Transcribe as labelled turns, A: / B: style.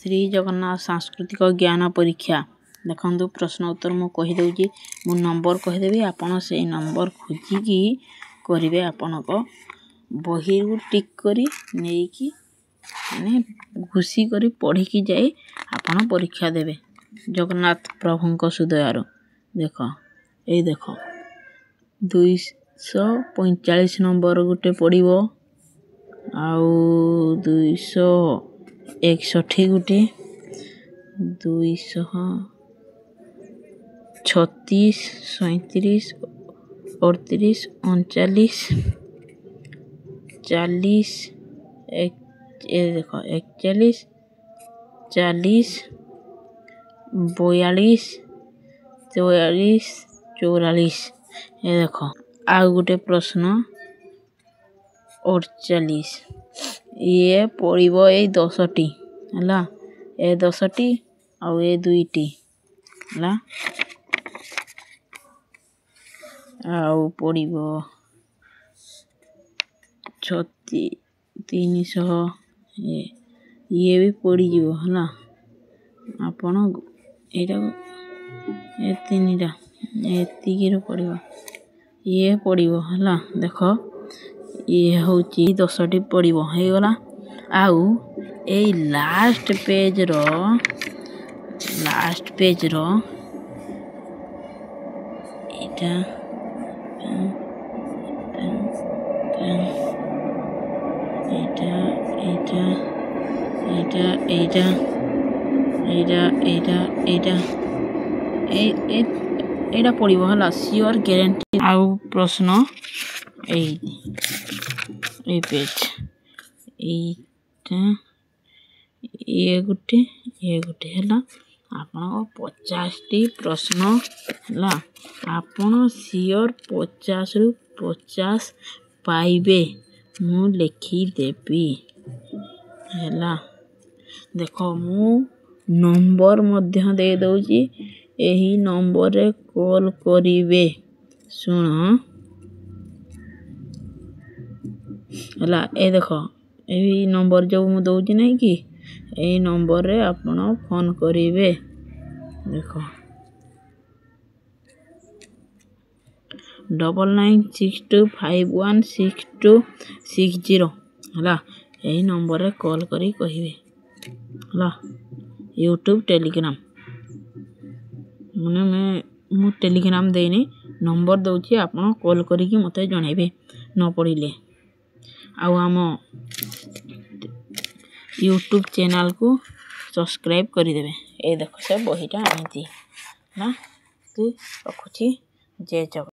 A: श्री जगन्नाथ सांस्कृतिक ज्ञान परीक्षा देखु प्रश्न उत्तर मु कहीदे मु नंबर कहीदेवी आपण से नंबर खोजिकी करेंगे आपण बही टिक करी नहीं माने घुसी करी पढ़ी की जाए आपण परीक्षा देवे जगन्नाथ प्रभु सुदयार देख ये देख 245 नंबर गोटे पड़ो आउ 261 गोटे 236 37 38 39 40 देखो 41 40 42 43 44 ये देखो आउ गोटे प्रश्न 48 ये पड़ो ये 10टी है ए 10टी आउ ए 2टी है आउ पड़ो 300 ये भी पड़ जीवो है आपण ये तीनटा एतिकी पड़ो ये पड़ो है देख ये हूँ 10टी पड़ो हो गला आउ ए लास्ट पेज रो एटा एटा पड़ो है सियोर गारंटी आउ प्रश्न ए पेज ये गोटे है आपण 50टी प्रश्न है आपण सियोर 50 रु 50 पाइबे मु लिखिदेवी है देख मु नंबर मध्य दे दउची एही नंबर रे कॉल करिवे सुन है ए देख यही नंबर जो मु दउची नहीं कि यही नंबर रे आपण फोन करिवे देख 9962516260 है यही नंबर रे कॉल करी कहिवे है यूट्यूब टेलीग्राम मैंने मु टेलीग्राम देनी नंबर दउची आपण कॉल करी मते जणाइबे न पड़िले आउ आम यूट्यूब चैनल को सब्सक्राइब करदेवे ये देख से बहीटा आनी ना तू रखुची जय जगन्नाथ।